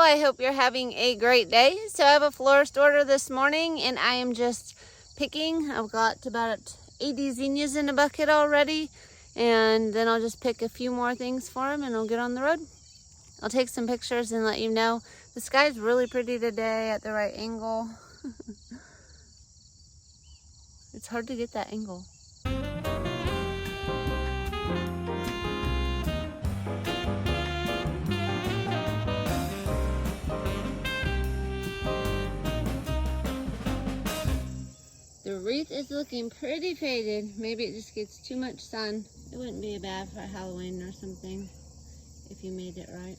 I hope you're having a great day. So I have a florist order this morning and I am just picking. I've got about 80 zinnias in a bucket already, and then I'll just pick a few more things for him and I'll get on the road. I'll take some pictures and let you know. The sky's really pretty today at the right angle. It's hard to get that angle. The wreath is looking pretty faded. Maybe it just gets too much sun. It wouldn't be bad for Halloween or something if you made it right.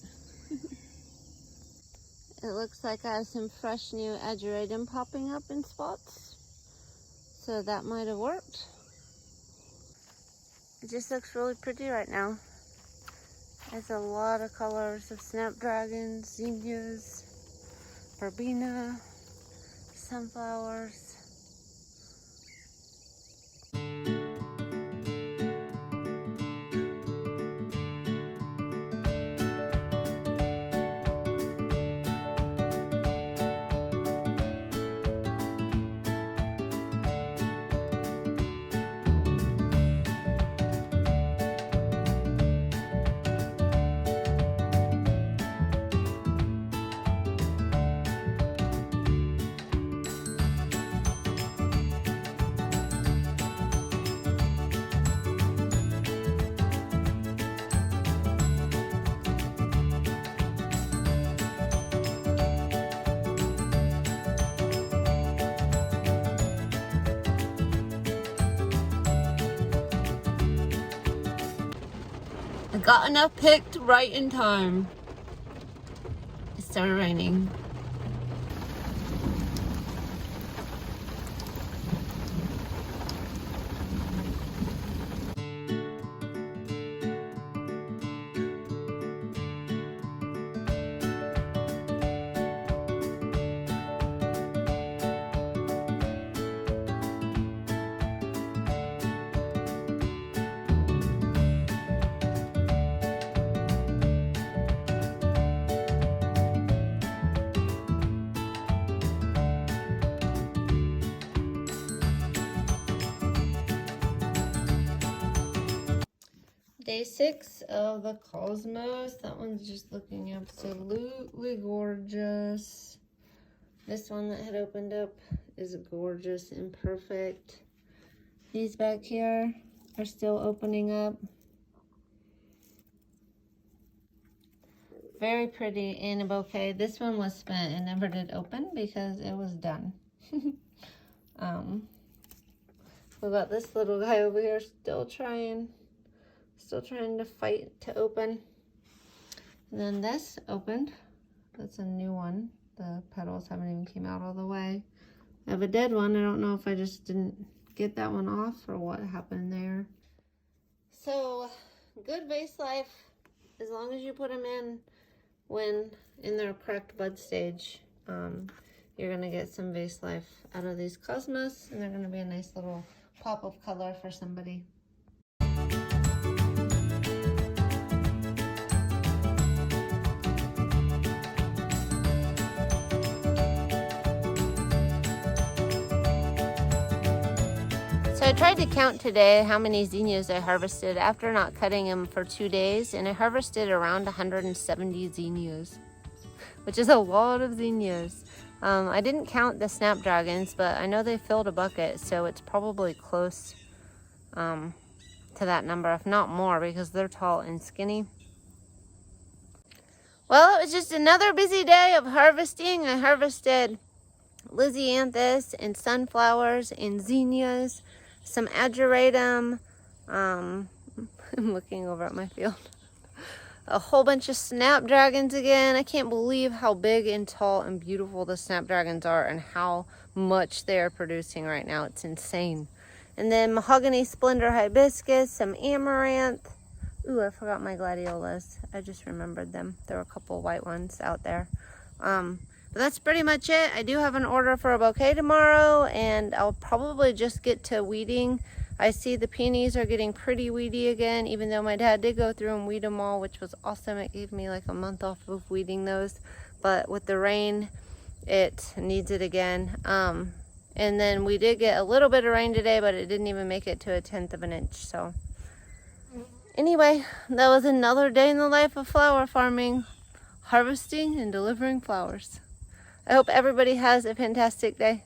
It looks like I have some fresh new Ageratum popping up in spots. So that might have worked. It just looks really pretty right now. There's a lot of colors of Snapdragons, Zinnias, verbena, sunflowers. I got enough picked right in time. It started raining. Day 6 of the Cosmos. That one's just looking absolutely gorgeous. This one that had opened up is gorgeous and perfect. These back here are still opening up. Very pretty in a bouquet. This one was spent and never did open because it was done. We've got this little guy over here still trying to fight to open. And then this opened. That's a new one. The petals haven't even came out all the way. I have a dead one. I don't know if I just didn't get that one off or what happened there. So good vase life, as long as you put them in when in their correct bud stage, you're gonna get some vase life out of these Cosmos, and they're gonna be a nice little pop of color for somebody. So I tried to count today how many zinnias I harvested after not cutting them for 2 days, and I harvested around 170 zinnias, which is a lot of zinnias. I didn't count the Snapdragons, but I know they filled a bucket, so it's probably close to that number, if not more, because they're tall and skinny. Well, it was just another busy day of harvesting. I harvested Lysianthus and sunflowers and zinnias, some Ageratum. I'm looking over at my field. A whole bunch of Snapdragons again. I can't believe how big and tall and beautiful the Snapdragons are and how much they are producing right now. It's insane. And then mahogany splendor hibiscus, some amaranth. Ooh, I forgot my gladiolas. I just remembered them. There were a couple white ones out there. But that's pretty much it. I do have an order for a bouquet tomorrow, and I'll probably just get to weeding. I see the peonies are getting pretty weedy again, even though my dad did go through and weed them all, which was awesome. It gave me like a month off of weeding those. but with the rain, it needs it again. And then we did get a little bit of rain today, but it didn't even make it to 1/10 of an inch. So anyway, that was another day in the life of flower farming, harvesting and delivering flowers. I hope everybody has a fantastic day.